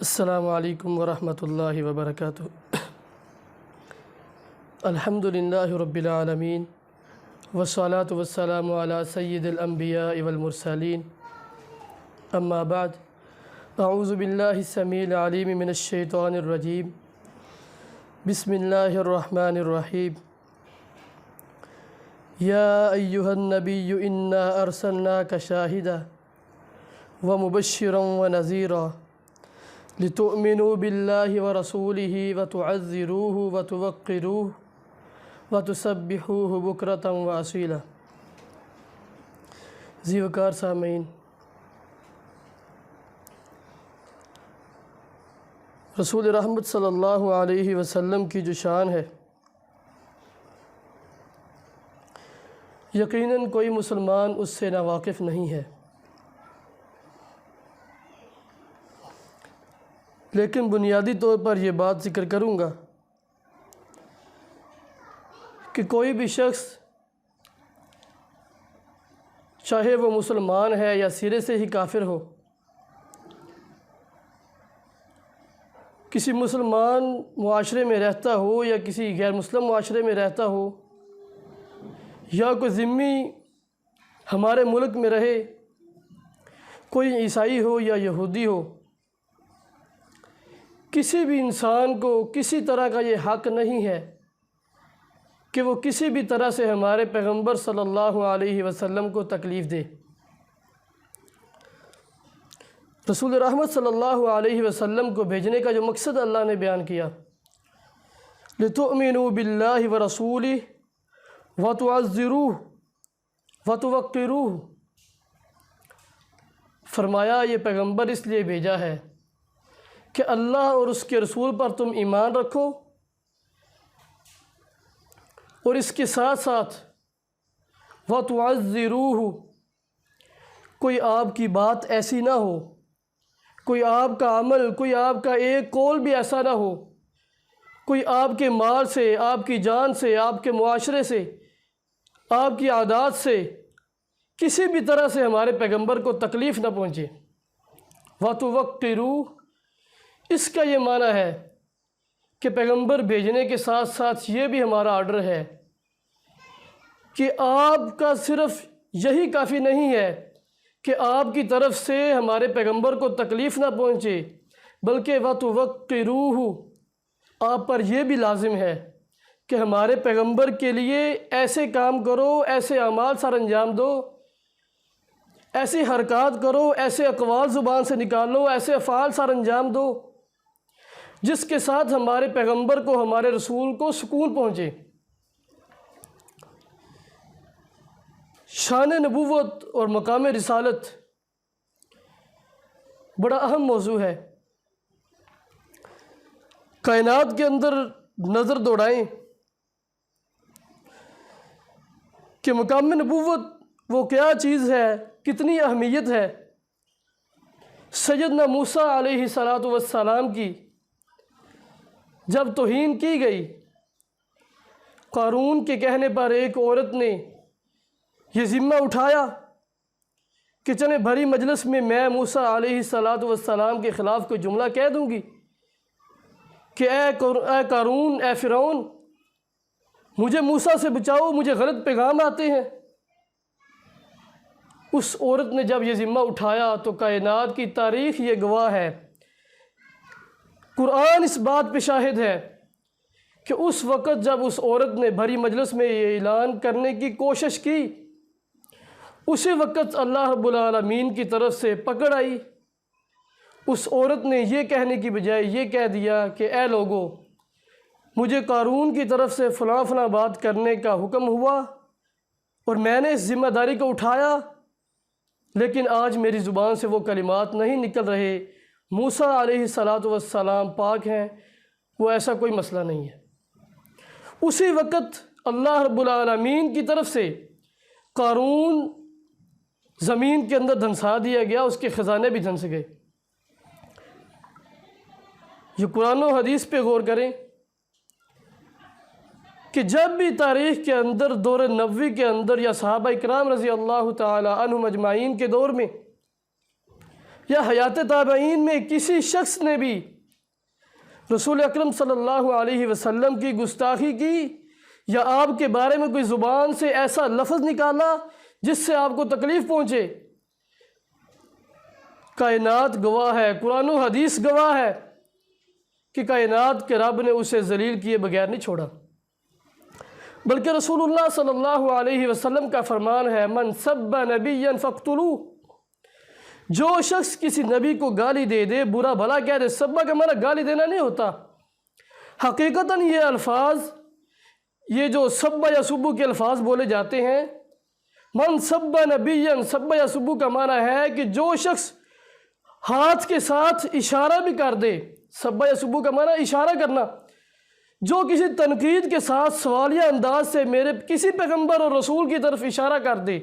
السلام علیکم ورحمۃ اللہ وبرکاتہ۔ الحمد للہ رب العالمین والصلاة والسلام علی سید الانبیاء والمرسلین، اما بعد، اعوذ باللہ السمیع العلیم من الشیطان الرجیم، بسم اللہ الرحمن الرحیم۔ یا ایہا النبی انا ارسلناک شاہدا ومبشرا ونذیرا لتؤمنوا باللہ ورسولہ وتعزروہ وتوقروہ وتسبحوہ بکرۃ واصیلا۔ ذی وقار سامعین، رسول رحمت صلی اللہ علیہ وسلم کی جو شان ہے، یقیناً کوئی مسلمان اس سے ناواقف نہیں ہے، لیکن بنیادی طور پر یہ بات ذکر کروں گا کہ کوئی بھی شخص، چاہے وہ مسلمان ہے یا سرے سے ہی کافر ہو، کسی مسلمان معاشرے میں رہتا ہو یا کسی غیر مسلم معاشرے میں رہتا ہو، یا کوئی ذمی ہمارے ملک میں رہے، کوئی عیسائی ہو یا یہودی ہو، کسی بھی انسان کو کسی طرح کا یہ حق نہیں ہے کہ وہ کسی بھی طرح سے ہمارے پیغمبر صلی اللہ علیہ وسلم کو تکلیف دے۔ رسول رحمت صلی اللہ علیہ وسلم کو بھیجنے کا جو مقصد اللہ نے بیان کیا، لِتُؤْمِنُوا بِاللَّهِ وَرَسُولِهِ وَتُعَزِّرُوهُ وَتُوَقِّرُوهُ، فرمایا یہ پیغمبر اس لیے بھیجا ہے کہ اللہ اور اس کے رسول پر تم ایمان رکھو، اور اس کے ساتھ ساتھ وَتُعَزِّرُوهُ، کوئی آپ کی بات ایسی نہ ہو، کوئی آپ کا عمل، کوئی آپ کا ایک قول بھی ایسا نہ ہو، کوئی آپ کے مال سے، آپ کی جان سے، آپ کے معاشرے سے، آپ کی عادات سے کسی بھی طرح سے ہمارے پیغمبر کو تکلیف نہ پہنچے۔ وَتُوَقِّرُوهُ، اس کا یہ معنی ہے کہ پیغمبر بھیجنے کے ساتھ ساتھ یہ بھی ہمارا آرڈر ہے کہ آپ کا صرف یہی کافی نہیں ہے کہ آپ کی طرف سے ہمارے پیغمبر کو تکلیف نہ پہنچے، بلکہ وَتُوَقِّرُوهُ، آپ پر یہ بھی لازم ہے کہ ہمارے پیغمبر کے لیے ایسے کام کرو، ایسے اعمال سر انجام دو، ایسی حرکات کرو، ایسے اقوال زبان سے نکالو، ایسے افعال سر انجام دو جس کے ساتھ ہمارے پیغمبر کو، ہمارے رسول کو سکون پہنچے۔ شان نبوت اور مقام رسالت بڑا اہم موضوع ہے۔ کائنات کے اندر نظر دوڑائیں کہ مقام نبوت وہ کیا چیز ہے، کتنی اہمیت ہے۔ سیدنا موسیٰ علیہ السلام کی جب توہین کی گئی، قارون کے کہنے پر ایک عورت نے یہ ذمہ اٹھایا کہ چلیں بھری مجلس میں موسیٰ علیہ السلام کے خلاف کوئی جملہ کہہ دوں گی کہ اے قارون، اے فرعون، مجھے موسیٰ سے بچاؤ، مجھے غلط پیغام آتے ہیں۔ اس عورت نے جب یہ ذمہ اٹھایا تو کائنات کی تاریخ یہ گواہ ہے، قرآن اس بات پہ شاہد ہے کہ اس وقت جب اس عورت نے بھری مجلس میں یہ اعلان کرنے کی کوشش کی، اسی وقت اللہ رب العالمین کی طرف سے پکڑ آئی۔ اس عورت نے یہ کہنے کی بجائے یہ کہہ دیا کہ اے لوگو، مجھے قارون کی طرف سے فلاں فلاں بات کرنے کا حکم ہوا اور میں نے اس ذمہ داری کو اٹھایا، لیکن آج میری زبان سے وہ کلمات نہیں نکل رہے۔ موسیٰ علیہ السلام پاک ہیں، وہ ایسا کوئی مسئلہ نہیں ہے۔ اسی وقت اللہ رب العالمین کی طرف سے قارون زمین کے اندر دھنسا دیا گیا، اس کے خزانے بھی دھنس گئے۔ یہ قرآن و حدیث پہ غور کریں کہ جب بھی تاریخ کے اندر دور نبوی کے اندر یا صحابہ اکرام رضی اللہ تعالی عنہم اجمعین کے دور میں یا حیات تابعین میں کسی شخص نے بھی رسول اکرم صلی اللہ علیہ وسلم کی گستاخی کی یا آپ کے بارے میں کوئی زبان سے ایسا لفظ نکالا جس سے آپ کو تکلیف پہنچے؟ کائنات گواہ ہے، قرآن و حدیث گواہ ہے کہ کائنات کے رب نے اسے ذلیل کیے بغیر نہیں چھوڑا، بلکہ رسول اللہ صلی اللہ علیہ وسلم کا فرمان ہے من سب نبیا فاقتلوہ، جو شخص کسی نبی کو گالی دے دے، برا بھلا کہہ دے، سبا کا معنی گالی دینا نہیں ہوتا، حقیقتاً یہ الفاظ، یہ جو سبا یا سبو کے الفاظ بولے جاتے ہیں، من سب نبیا، سبا یا سبو کا معنی ہے کہ جو شخص ہاتھ کے ساتھ اشارہ بھی کر دے، سبا یا سبو کا معنی اشارہ کرنا، جو کسی تنقید کے ساتھ سوالیہ انداز سے میرے کسی پیغمبر اور رسول کی طرف اشارہ کر دے،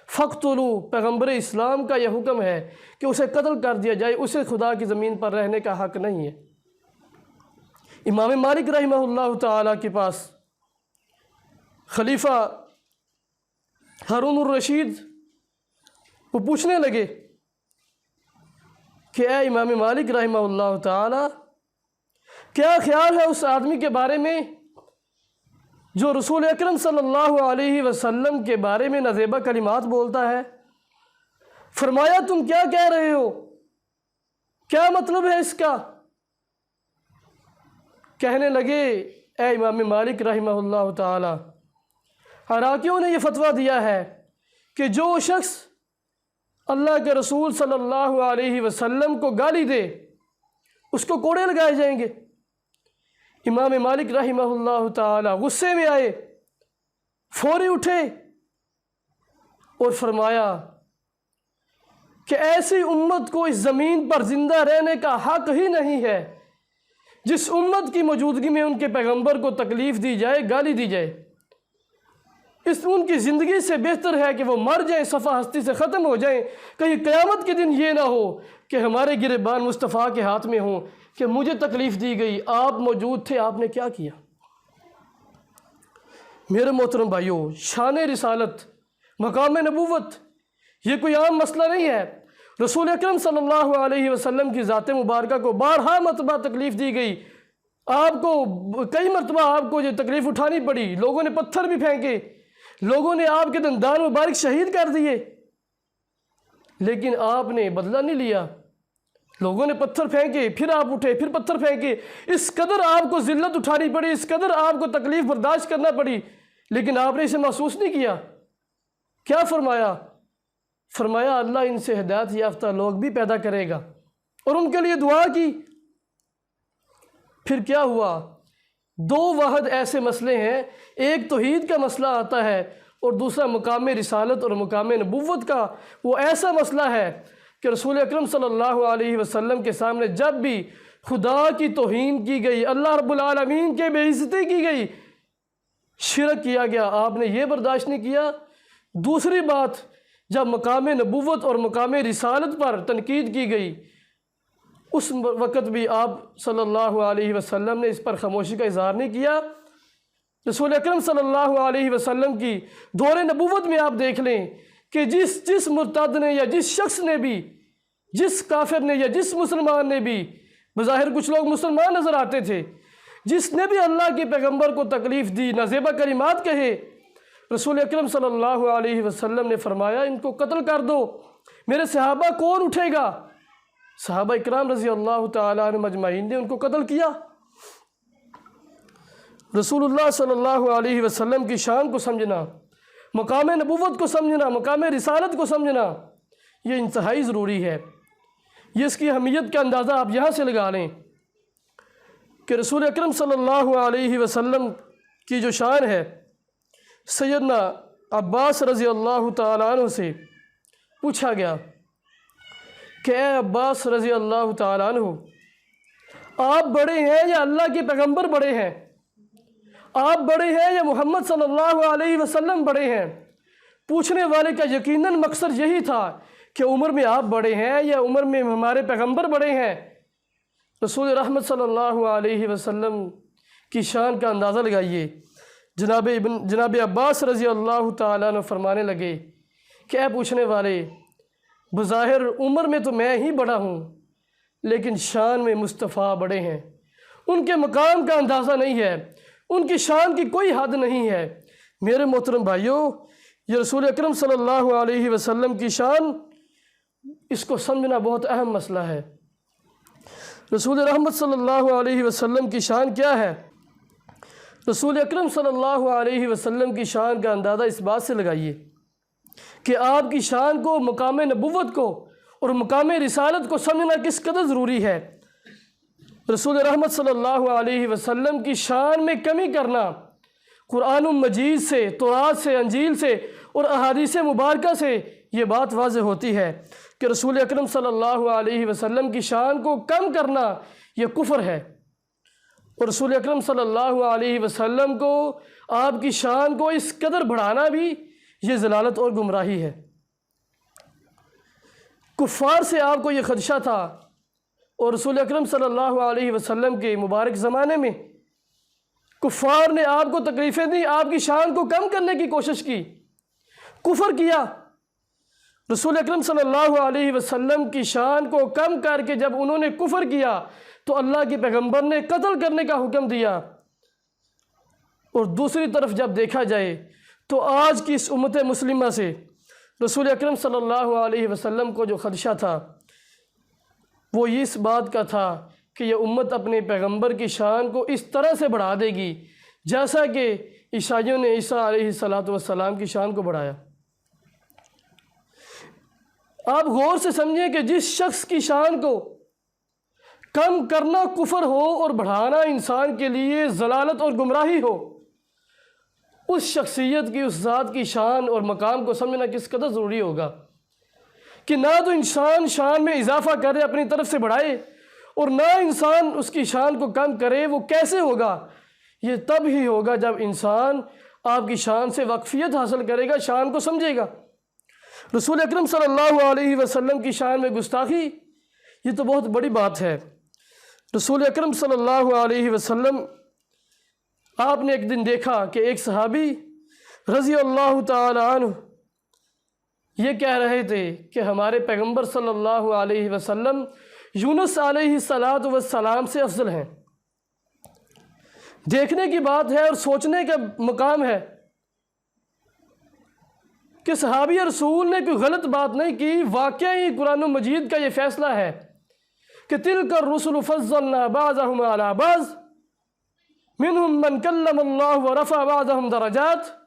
فقتلوا، پیغمبر اسلام کا یہ حکم ہے کہ اسے قتل کر دیا جائے، اسے خدا کی زمین پر رہنے کا حق نہیں ہے۔ امام مالک رحمہ اللہ تعالیٰ کے پاس خلیفہ ہارون الرشید وہ پوچھنے لگے کہ اے امام مالک رحمہ اللہ تعالیٰ، کیا خیال ہے اس آدمی کے بارے میں جو رسول اکرم صلی اللہ علیہ وسلم کے بارے میں نازیبہ کلمات بولتا ہے؟ فرمایا تم کیا کہہ رہے ہو؟ کیا مطلب ہے اس کا؟ کہنے لگے اے امام مالک رحمہ اللہ تعالی، عراقیوں نے یہ فتویٰ دیا ہے کہ جو شخص اللہ کے رسول صلی اللہ علیہ وسلم کو گالی دے اس کو کوڑے لگائے جائیں گے۔ امام مالک رحمہ اللہ تعالی غصے میں آئے، فوری اٹھے اور فرمایا کہ ایسی امت کو اس زمین پر زندہ رہنے کا حق ہی نہیں ہے جس امت کی موجودگی میں ان کے پیغمبر کو تکلیف دی جائے، گالی دی جائے۔ ان کی زندگی سے بہتر ہے کہ وہ مر جائیں، صفحہ ہستی سے ختم ہو جائیں، کہیں قیامت کے دن یہ نہ ہو کہ ہمارے گریبان مصطفیٰ کے ہاتھ میں ہوں کہ مجھے تکلیف دی گئی، آپ موجود تھے، آپ نے کیا کیا؟ میرے محترم بھائیوں، شان رسالت، مقام نبوت یہ کوئی عام مسئلہ نہیں ہے۔ رسول اکرم صلی اللہ علیہ وسلم کی ذات مبارکہ کو بارہا مرتبہ تکلیف دی گئی، آپ کو کئی مرتبہ آپ کو یہ تکلیف اٹھانی پڑی، لوگوں نے پتھر بھی پھینکے، لوگوں نے آپ کے دندان مبارک شہید کر دیے، لیکن آپ نے بدلہ نہیں لیا۔ لوگوں نے پتھر پھینکے، پھر آپ اٹھے، پھر پتھر پھینکے، اس قدر آپ کو ذلت اٹھانی پڑی، اس قدر آپ کو تکلیف برداشت کرنا پڑی، لیکن آپ نے اسے محسوس نہیں کیا۔ کیا فرمایا؟ فرمایا اللہ ان سے ہدایت یافتہ لوگ بھی پیدا کرے گا، اور ان کے لیے دعا کی۔ پھر کیا ہوا؟ دو واحد ایسے مسئلے ہیں، ایک توحید کا مسئلہ آتا ہے اور دوسرا مقام رسالت اور مقام نبوت کا وہ ایسا مسئلہ ہے کہ رسول اکرم صلی اللہ علیہ وسلم کے سامنے جب بھی خدا کی توہین کی گئی، اللہ رب العالمین کے بے عزتی کی گئی، شرک کیا گیا، آپ نے یہ برداشت نہیں کیا۔ دوسری بات، جب مقام نبوت اور مقام رسالت پر تنقید کی گئی، اس وقت بھی آپ صلی اللہ علیہ وسلم نے اس پر خاموشی کا اظہار نہیں کیا۔ رسول اکرم صلی اللہ علیہ وسلم کی دور نبوت میں آپ دیکھ لیں کہ جس مرتد نے یا جس شخص نے بھی، جس کافر نے یا جس مسلمان نے بھی، بظاہر کچھ لوگ مسلمان نظر آتے تھے، جس نے بھی اللہ کے پیغمبر کو تکلیف دی، نازیبہ کلمات کہے، رسول اکرم صلی اللہ علیہ وسلم نے فرمایا ان کو قتل کر دو۔ میرے صحابہ کون اٹھے گا؟ صحابہ اکرام رضی اللہ تعالیٰ عنہ مجمعین نے ان کو قتل کیا۔ رسول اللہ صلی اللہ علیہ وسلم کی شان کو سمجھنا، مقام نبوت کو سمجھنا، مقام رسالت کو سمجھنا، یہ انتہائی ضروری ہے۔ یہ اس کی اہمیت کا اندازہ آپ یہاں سے لگا لیں کہ رسول اکرم صلی اللہ علیہ وسلم کی جو شان ہے، سیدنا عباس رضی اللہ تعالیٰ عنہ سے پوچھا گیا کہ اے عباس رضی اللہ تعالیٰ عنہ، آپ بڑے ہیں یا اللہ کے پیغمبر بڑے ہیں؟ آپ بڑے ہیں یا محمد صلی اللہ علیہ وسلم بڑے ہیں؟ پوچھنے والے کا یقیناً مقصد یہی تھا کہ عمر میں آپ بڑے ہیں یا عمر میں ہمارے پیغمبر بڑے ہیں۔ رسول رحمت صلی اللہ علیہ وسلم کی شان کا اندازہ لگائیے۔ جناب عباس رضی اللہ تعالیٰ عنہ فرمانے لگے کہ اے پوچھنے والے، بظاہر عمر میں تو میں ہی بڑا ہوں، لیکن شان میں مصطفیٰ بڑے ہیں۔ ان کے مقام کا اندازہ نہیں ہے، ان کی شان کی کوئی حد نہیں ہے۔ میرے محترم بھائیوں، یہ رسول اکرم صلی اللہ علیہ وسلم کی شان، اس کو سمجھنا بہت اہم مسئلہ ہے۔ رسول رحمت صلی اللہ علیہ وسلم کی شان کیا ہے؟ رسول اکرم صلی اللہ علیہ وسلم کی شان کا اندازہ اس بات سے لگائیے کہ آپ کی شان کو، مقام نبوت کو اور مقام رسالت کو سمجھنا کس قدر ضروری ہے۔ رسول رحمت صلی اللہ علیہ وسلم کی شان میں کمی کرنا قرآن مجید سے، تورات سے، انجیل سے اور احادیث مبارکہ سے یہ بات واضح ہوتی ہے کہ رسول اکرم صلی اللہ علیہ وسلم کی شان کو کم کرنا یہ کفر ہے، اور رسول اکرم صلی اللہ علیہ وسلم کو، آپ کی شان کو اس قدر بڑھانا بھی یہ ضلالت اور گمراہی ہے۔ کفار سے آپ کو یہ خدشہ تھا، اور رسول اکرم صلی اللہ علیہ وسلم کے مبارک زمانے میں کفار نے آپ کو تکلیفیں دی، آپ کی شان کو کم کرنے کی کوشش کی، کفر کیا۔ رسول اکرم صلی اللہ علیہ وسلم کی شان کو کم کر کے جب انہوں نے کفر کیا تو اللہ کے پیغمبر نے قتل کرنے کا حکم دیا۔ اور دوسری طرف جب دیکھا جائے تو آج کی اس امت مسلمہ سے رسول اکرم صلی اللہ علیہ وسلم کو جو خدشہ تھا وہ اس بات کا تھا کہ یہ امت اپنے پیغمبر کی شان کو اس طرح سے بڑھا دے گی جیسا کہ عیسائیوں نے عیسیٰ علیہ السلام کی شان کو بڑھایا۔ آپ غور سے سمجھیں کہ جس شخص کی شان کو کم کرنا کفر ہو اور بڑھانا انسان کے لیے ضلالت اور گمراہی ہو، اس شخصیت کی، اس ذات کی شان اور مقام کو سمجھنا کس قدر ضروری ہوگا کہ نہ تو انسان شان میں اضافہ کرے، اپنی طرف سے بڑھائے، اور نہ انسان اس کی شان کو کم کرے۔ وہ کیسے ہوگا؟ یہ تب ہی ہوگا جب انسان آپ کی شان سے واقفیت حاصل کرے گا، شان کو سمجھے گا۔ رسول اکرم صلی اللہ علیہ وسلم کی شان میں گستاخی، یہ تو بہت بڑی بات ہے۔ رسول اکرم صلی اللہ علیہ وسلم، آپ نے ایک دن دیکھا کہ ایک صحابی رضی اللہ تعالی عنہ یہ کہہ رہے تھے کہ ہمارے پیغمبر صلی اللہ علیہ وسلم یونس علیہ السلام سے افضل ہیں۔ دیکھنے کی بات ہے اور سوچنے کا مقام ہے کہ صحابی رسول نے کوئی غلط بات نہیں کی، واقعی قرآن مجید کا یہ فیصلہ ہے کہ تِلْكَ الرُّسُلُ فَضَّلْنَا بَعْضَهُمْ عَلَى بَعْضٍ مِنْهُمْ مَنْ كَلَّمَ اللَّهُ وَرَفَعَ بَعْضَهُمْ دَرَجَاتٍ۔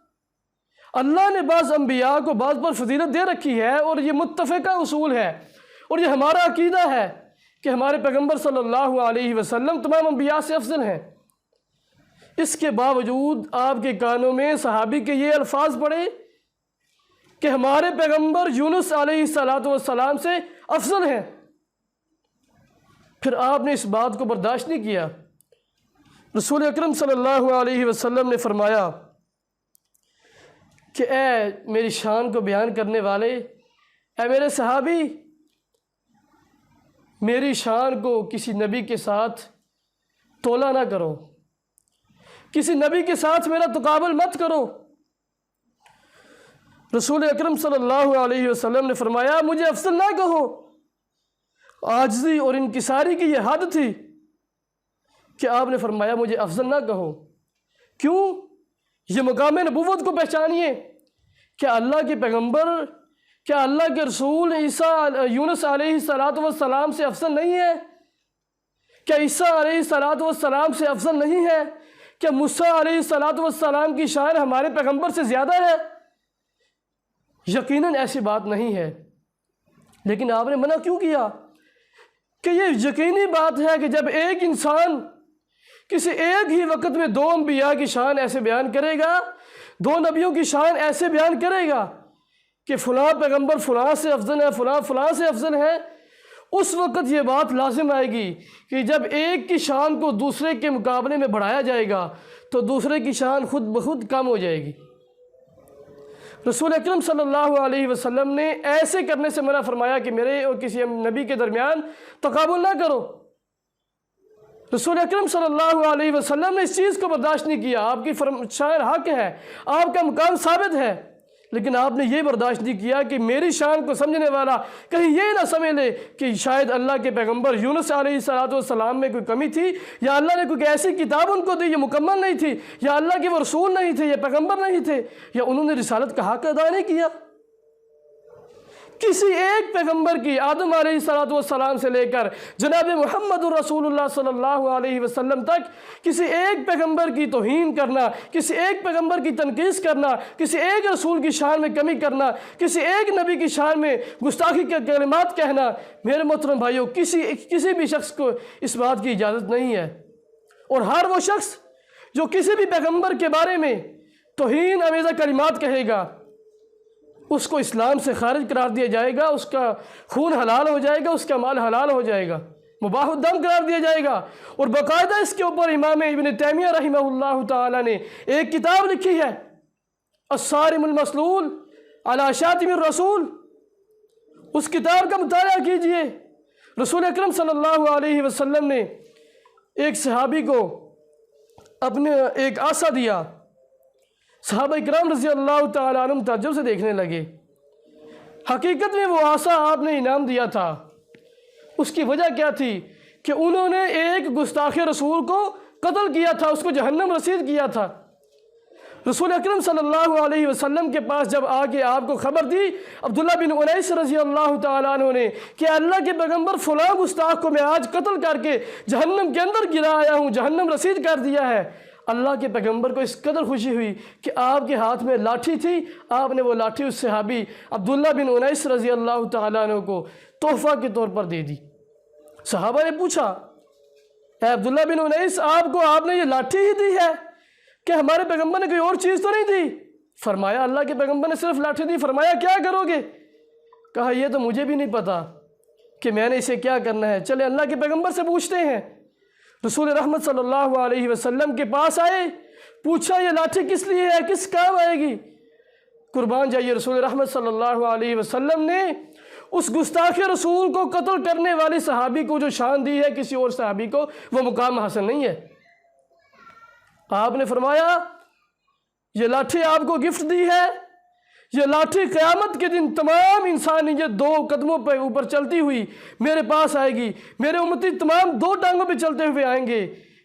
اللہ نے بعض انبیاء کو بعض پر فضیلت دے رکھی ہے، اور یہ متفقہ اصول ہے، اور یہ ہمارا عقیدہ ہے کہ ہمارے پیغمبر صلی اللہ علیہ وسلم تمام انبیاء سے افضل ہیں۔ اس کے باوجود آپ کے کانوں میں صحابی کے یہ الفاظ پڑے کہ ہمارے پیغمبر یونس علیہ السلام سے افضل ہیں۔ پھر آپ نے اس بات کو برداشت نہیں کیا۔ رسول اکرم صلی اللہ علیہ وسلم نے فرمایا کہ اے میری شان کو بیان کرنے والے، اے میرے صحابی، میری شان کو کسی نبی کے ساتھ تولا نہ کرو، کسی نبی کے ساتھ میرا تقابل مت کرو۔ رسول اکرم صلی اللہ علیہ وسلم نے فرمایا مجھے افضل نہ کہو۔ عاجزی اور انکساری کی یہ حد تھی کہ آپ نے فرمایا مجھے افضل نہ کہو۔ کیوں؟ یہ مقام نبوت کو پہچانیے۔ کیا اللہ کے پیغمبر، کیا اللہ کے رسول یونس علیہ السلام سے افضل نہیں ہے؟ کیا عیسیٰ علیہ السلام سے افضل نہیں ہے؟ کیا موسیٰ علیہ السلام کی شان ہمارے پیغمبر سے زیادہ ہے؟ یقیناً ایسی بات نہیں ہے۔ لیکن آپ نے منع کیوں کیا؟ کہ یہ یقینی بات ہے کہ جب ایک انسان کسی ایک ہی وقت میں دو انبیاء کی شان ایسے بیان کرے گا، دو نبیوں کی شان ایسے بیان کرے گا کہ فلاں پیغمبر فلاں سے افضل ہے، فلاں فلاں سے افضل ہے، اس وقت یہ بات لازم آئے گی کہ جب ایک کی شان کو دوسرے کے مقابلے میں بڑھایا جائے گا تو دوسرے کی شان خود بخود کم ہو جائے گی۔ رسول اکرم صلی اللہ علیہ وسلم نے ایسے کرنے سے منع فرمایا کہ میرے اور کسی نبی کے درمیان تقابل نہ کرو۔ رسول اکرم صلی اللہ علیہ وسلم نے اس چیز کو برداشت نہیں کیا۔ آپ کی شان حق ہے، آپ کا مقام ثابت ہے، لیکن آپ نے یہ برداشت نہیں کیا کہ میری شان کو سمجھنے والا کہیں یہ نہ سمجھ لے کہ شاید اللہ کے پیغمبر یونس علیہ السلام میں کوئی کمی تھی، یا اللہ نے کوئی ایسی کتاب ان کو دی یہ مکمل نہیں تھی، یا اللہ کے وہ رسول نہیں تھے، یا پیغمبر نہیں تھے، یا انہوں نے رسالت کا حق ادا نہیں کیا۔ کسی ایک پیغمبر کی آدم علیہ السلام سے لے کر جناب محمد رسول اللہ صلی اللہ علیہ وسلم تک کسی ایک پیغمبر کی توہین کرنا، کسی ایک پیغمبر کی تنقیص کرنا، کسی ایک رسول کی شان میں کمی کرنا، کسی ایک نبی کی شان میں گستاخی کے کلمات کہنا، میرے محترم بھائیوں کسی بھی شخص کو اس بات کی اجازت نہیں ہے۔ اور ہر وہ شخص جو کسی بھی پیغمبر کے بارے میں توہین آمیزہ کلمات کہے گا اس کو اسلام سے خارج قرار دیا جائے گا، اس کا خون حلال ہو جائے گا، اس کا مال حلال ہو جائے گا، مباح الدم قرار دیا جائے گا۔ اور باقاعدہ اس کے اوپر امام ابن تیمیہ رحمہ اللہ تعالی نے ایک کتاب لکھی ہے، الصارم المسلول علی شاتم الرسول۔ اس کتاب کا مطالعہ کیجئے۔ رسول اکرم صلی اللہ علیہ وسلم نے ایک صحابی کو اپنے ایک عصا دیا، صحابہ اکرام رضی اللہ تعالیٰ عنہ تعجب سے دیکھنے لگے۔ حقیقت میں وہ عصا آپ نے انعام دیا تھا، اس کی وجہ کیا تھی کہ انہوں نے ایک گستاخ رسول کو قتل کیا تھا، اس کو جہنم رسید کیا تھا۔ رسول اکرم صلی اللہ علیہ وسلم کے پاس جب آگے آپ کو خبر دی عبداللہ بن انیس رضی اللہ تعالیٰ عنہ نے کہ اللہ کے پیغمبر فلاں گستاخ کو میں آج قتل کر کے جہنم کے اندر گرا آیا ہوں، جہنم رسید کر دیا ہے، اللہ کے پیغمبر کو اس قدر خوشی ہوئی کہ آپ کے ہاتھ میں لاٹھی تھی، آپ نے وہ لاٹھی اس صحابی عبداللہ بن انیس رضی اللہ تعالیٰ عنہ کو تحفہ کے طور پر دے دی۔ صحابہ نے پوچھا، اے عبداللہ بن انیس، آپ نے یہ لاٹھی ہی دی ہے کہ ہمارے پیغمبر نے کوئی اور چیز تو نہیں دی؟ فرمایا اللہ کے پیغمبر نے صرف لاٹھی دی۔ فرمایا کیا کرو گے؟ کہا یہ تو مجھے بھی نہیں پتا کہ میں نے اسے کیا کرنا ہے، چلے اللہ کے پیغمبر سے پوچھتے ہیں۔ رسول رحمت صلی اللہ علیہ وسلم کے پاس آئے، پوچھا یہ لاٹھی کس لیے ہے، کس کام آئے گی؟ قربان جائیے رسول رحمت صلی اللہ علیہ وسلم نے اس گستاخ رسول کو قتل کرنے والی صحابی کو جو شان دی ہے کسی اور صحابی کو وہ مقام حاصل نہیں ہے۔ آپ نے فرمایا یہ لاٹھی آپ کو گفٹ دی ہے، یہ لاٹھی قیامت کے دن تمام انسانیت دو قدموں پہ اوپر چلتی ہوئی میرے پاس آئے گی، میرے امتی تمام دو ٹانگوں پہ چلتے ہوئے آئیں گے۔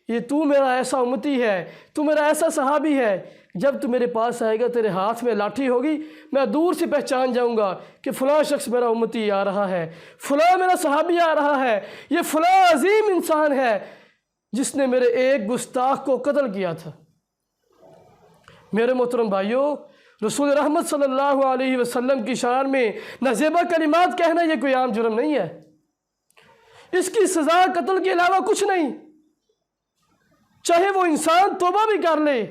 یہ تو میرا ایسا امتی ہے، تو میرا ایسا صحابی ہے، جب تو میرے پاس آئے گا تیرے ہاتھ میں لاٹھی ہوگی، میں دور سے پہچان جاؤں گا کہ فلاں شخص میرا امتی آ رہا ہے، فلاں میرا صحابی آ رہا ہے، یہ فلاں عظیم انسان ہے جس نے میرے ایک گستاخ کو قتل کیا تھا۔ میرے محترم بھائیوں، رسول رحمت صلی اللہ علیہ وسلم کی شان میں نازیبہ کلمات کہنا یہ کوئی عام جرم نہیں ہے، اس کی سزا قتل کے علاوہ کچھ نہیں۔ چاہے وہ انسان توبہ بھی کر لے،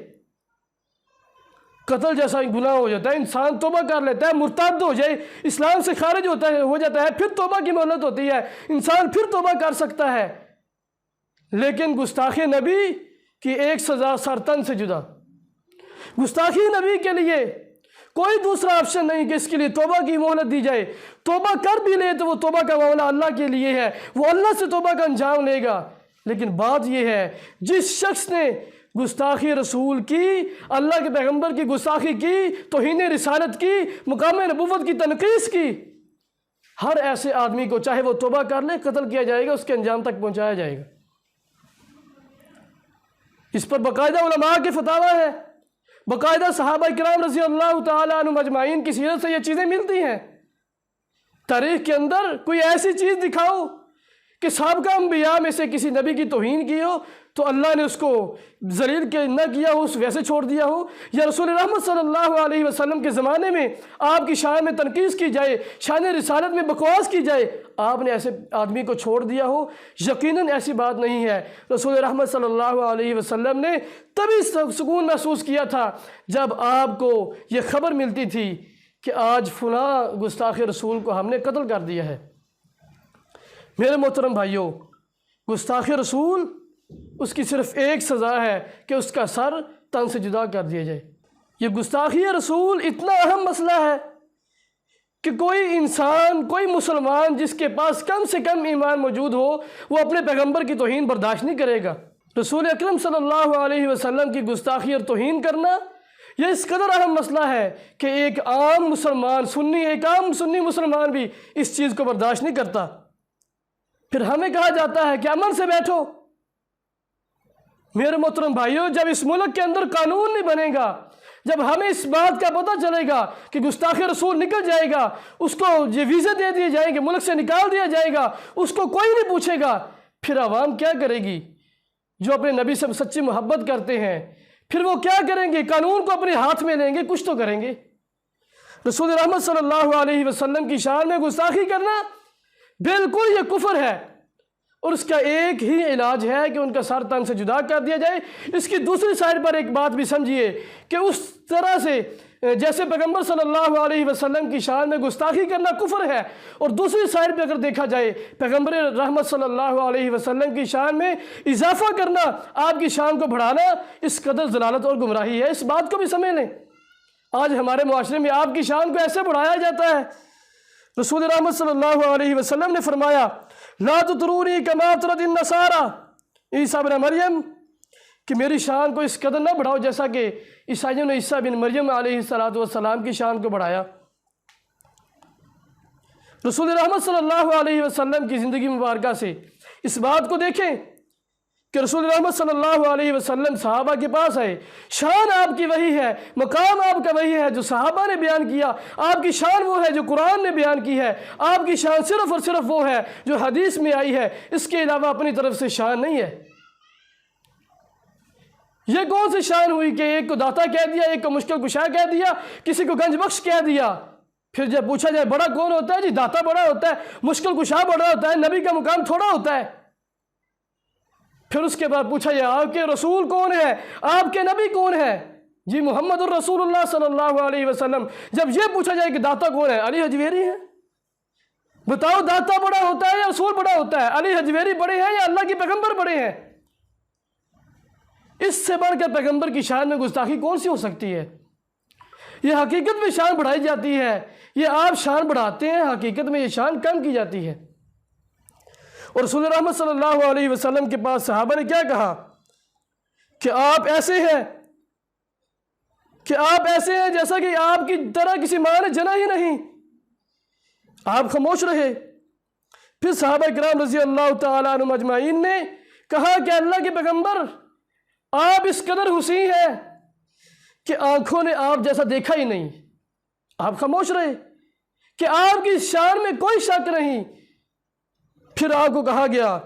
قتل جیسا گناہ ہو جاتا ہے، انسان توبہ کر لیتا ہے، مرتد ہو جائے، اسلام سے خارج ہو جاتا ہے، پھر توبہ کی مہلت ہوتی ہے، انسان پھر توبہ کر سکتا ہے، لیکن گستاخی نبی کی ایک سزا سرطن سے جدا۔ گستاخی نبی کے لیے کوئی دوسرا آپشن نہیں کہ اس کے لیے توبہ کی مہلت دی جائے، توبہ کر بھی لے تو وہ توبہ کا معاملہ اللہ کے لیے ہے، وہ اللہ سے توبہ کا انجام لے گا۔ لیکن بات یہ ہے جس شخص نے گستاخی رسول کی، اللہ کے پیغمبر کی گستاخی کی، توہین رسالت کی، مقام نبوت کی تنقیص کی، ہر ایسے آدمی کو چاہے وہ توبہ کر لے قتل کیا جائے گا، اس کے انجام تک پہنچایا جائے گا۔ اس پر باقاعدہ علماء کے فتاوی ہے، باقاعدہ صحابہ کرام رضی اللہ تعالیٰ عنہ مجمعین کی سیرت سے یہ چیزیں ملتی ہیں۔ تاریخ کے اندر کوئی ایسی چیز دکھاؤ کہ سابقہ انبیاء میں سے کسی نبی کی توہین کی ہو تو اللہ نے اس کو ذلیل نہ کیا ہو، اس ویسے چھوڑ دیا ہو، یا رسول رحمت صلی اللہ علیہ وسلم کے زمانے میں آپ کی شان میں تنقیص کی جائے، شان رسالت میں بکواس کی جائے، آپ نے ایسے آدمی کو چھوڑ دیا ہو، یقیناً ایسی بات نہیں ہے۔ رسول رحمت صلی اللہ علیہ وسلم نے تبھی سکون محسوس کیا تھا جب آپ کو یہ خبر ملتی تھی کہ آج فلاں گستاخ رسول کو ہم نے قتل کر دیا ہے۔ میرے محترم بھائیوں، گستاخ رسول اس کی صرف ایک سزا ہے کہ اس کا سر تن سے جدا کر دیا جائے۔ یہ گستاخی رسول اتنا اہم مسئلہ ہے کہ کوئی انسان، کوئی مسلمان جس کے پاس کم سے کم ایمان موجود ہو وہ اپنے پیغمبر کی توہین برداشت نہیں کرے گا۔ رسول اکرم صلی اللہ علیہ وسلم کی گستاخی اور توہین کرنا یہ اس قدر اہم مسئلہ ہے کہ ایک عام سنی مسلمان بھی اس چیز کو برداشت نہیں کرتا۔ پھر ہمیں کہا جاتا ہے کہ امن سے بیٹھو۔ میرے محترم بھائیوں، جب اس ملک کے اندر قانون نہیں بنے گا، جب ہمیں اس بات کا پتہ چلے گا کہ گستاخ رسول نکل جائے گا، اس کو یہ ویزے دے دیے جائیں گے، ملک سے نکال دیا جائے گا، اس کو کوئی نہیں پوچھے گا، پھر عوام کیا کرے گی؟ جو اپنے نبی سے سچی محبت کرتے ہیں، پھر وہ کیا کریں گے؟ قانون کو اپنے ہاتھ میں لیں گے، کچھ تو کریں گے۔ رسول رحمت صلی اللہ علیہ وسلم کی شان میں گستاخی کرنا بالکل یہ کفر ہے، اور اس کا ایک ہی علاج ہے کہ ان کا سر تن سے جدا کر دیا جائے۔ اس کی دوسری سائڈ پر ایک بات بھی سمجھیے کہ اس طرح سے جیسے پیغمبر صلی اللہ علیہ وسلم کی شان میں گستاخی کرنا کفر ہے، اور دوسری سائڈ پہ اگر دیکھا جائے پیغمبر رحمت صلی اللہ علیہ وسلم کی شان میں اضافہ کرنا، آپ کی شان کو بڑھانا، اس قدر ضلالت اور گمراہی ہے۔ اس بات کو بھی سمجھ لیں۔ آج ہمارے معاشرے میں آپ کی شان کو ایسے بڑھایا جاتا ہے۔ رسول رحمت صلی اللہ علیہ وسلم نے فرمایا، لا تطرونی کما طرد النصارى، عیسیٰ بن مریم، کہ میری شان کو اس قدر نہ بڑھاؤ جیسا کہ عیسائیوں نے عیسیٰ بن مریم علیہ السلام کی شان کو بڑھایا۔ رسول رحمت صلی اللہ علیہ وسلم کی زندگی مبارکہ سے اس بات کو دیکھیں کہ رسول رحمت صلی اللہ علیہ وسلم صحابہ کے پاس آئے، شان آپ کی وہی ہے، مقام آپ کا وہی ہے جو صحابہ نے بیان کیا، آپ کی شان وہ ہے جو قرآن نے بیان کی ہے، آپ کی شان صرف اور صرف وہ ہے جو حدیث میں آئی ہے، اس کے علاوہ اپنی طرف سے شان نہیں ہے۔ یہ کون سی شان ہوئی کہ ایک کو داتا کہہ دیا، ایک کو مشکل کشا کہہ دیا، کسی کو گنج بخش کہہ دیا؟ پھر جب پوچھا جائے بڑا کون ہوتا ہے؟ جی داتا بڑا ہوتا ہے، مشکل کشا بڑا ہوتا ہے، نبی کا مقام تھوڑا ہوتا ہے۔ پھر اس کے بعد پوچھا جائے آپ کے رسول کون ہے، آپ کے نبی کون ہے؟ جی محمد الرسول اللہ صلی اللہ علیہ وسلم۔ جب یہ پوچھا جائے کہ داتا کون ہے؟ علی حجویری ہے۔ بتاؤ داتا بڑا ہوتا ہے یا رسول بڑا ہوتا ہے؟ علی حجویری بڑے ہیں یا اللہ کے پیغمبر بڑے ہیں؟ اس سے بڑھ کر پیغمبر کی شان میں گستاخی کون سی ہو سکتی ہے؟ یہ حقیقت میں شان بڑھائی جاتی ہے، یہ آپ شان بڑھاتے ہیں، حقیقت میں یہ شان کم کی جاتی ہے۔ اور رسول رحمت صلی اللہ علیہ وسلم کے پاس صحابہ نے کیا کہا کہ آپ ایسے ہیں جیسا کہ آپ کی طرح کسی ماں نے جنا ہی نہیں۔ آپ خاموش رہے۔ پھر صحابہ کرام رضی اللہ تعالیٰ عنہم اجمعین نے کہا کہ اللہ کے پیغمبر، آپ اس قدر حسین ہیں کہ آنکھوں نے آپ جیسا دیکھا ہی نہیں۔ آپ خاموش رہے کہ آپ کی شان میں کوئی شک نہیں۔ پھر آپ کو کہا گیا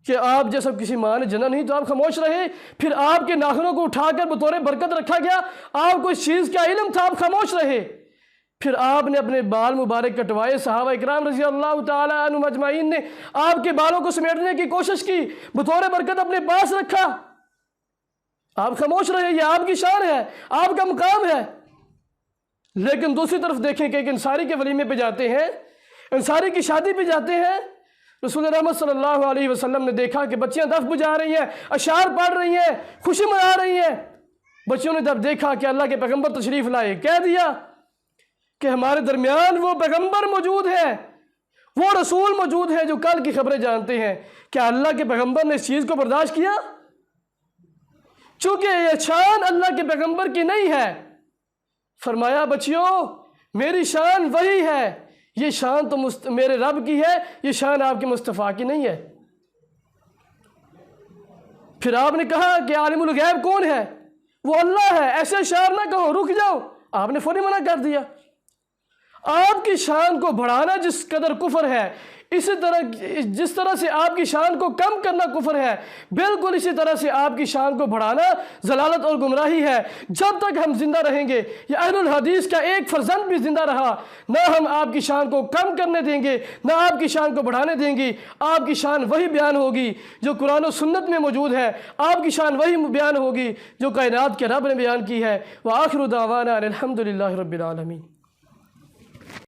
کہ آپ جیسا کسی ماں نے جنا نہیں، تو آپ خاموش رہے۔ پھر آپ کے ناخنوں کو اٹھا کر بطور برکت رکھا گیا، آپ کو اس چیز کا علم تھا، آپ خاموش رہے۔ پھر آپ نے اپنے بال مبارک کٹوائے، صحابہ اکرام رضی اللہ تعالیٰ عنہم اجمعین نے آپ کے بالوں کو سمیٹنے کی کوشش کی، بطور برکت اپنے پاس رکھا۔ آپ خاموش رہے، یہ آپ کی شان ہے، آپ کا مقام ہے۔ لیکن دوسری طرف دیکھیں کہ ایک انصاری کے ولیمے پہ جاتے ہیں، انصاری کی شادی پہ جاتے ہیں، رسول رحمت صلی اللہ علیہ وسلم نے دیکھا کہ بچیاں دف بجا رہی ہیں، اشعار پڑھ رہی ہیں، خوشی منا رہی ہیں۔ بچیوں نے جب دیکھا کہ اللہ کے پیغمبر تشریف لائے، کہہ دیا کہ ہمارے درمیان وہ پیغمبر موجود ہے، وہ رسول موجود ہے جو کل کی خبریں جانتے ہیں۔ کیا اللہ کے پیغمبر نے اس چیز کو برداشت کیا؟ چونکہ یہ شان اللہ کے پیغمبر کی نہیں ہے، فرمایا بچیوں میری شان وہی ہے، یہ شان تو میرے رب کی ہے، یہ شان آپ کے مصطفیٰ کی نہیں ہے۔ پھر آپ نے کہا کہ عالم الغیب کون ہے؟ وہ اللہ ہے، ایسے اشعار نہ کہو، رک جاؤ۔ آپ نے فوری منع کر دیا۔ آپ کی شان کو بڑھانا جس قدر کفر ہے، اسی طرح جس طرح سے آپ کی شان کو کم کرنا کفر ہے، بالکل اسی طرح سے آپ کی شان کو بڑھانا ضلالت اور گمراہی ہے۔ جب تک ہم زندہ رہیں گے، یہ اہل الحدیث کا ایک فرزند بھی زندہ رہا، نہ ہم آپ کی شان کو کم کرنے دیں گے، نہ آپ کی شان کو بڑھانے دیں گے۔ آپ کی شان وہی بیان ہوگی جو قرآن و سنت میں موجود ہے، آپ کی شان وہی بیان ہوگی جو کائنات کے رب نے بیان کی ہے۔ وآخر دعوانا الحمد للہ رب العالمین۔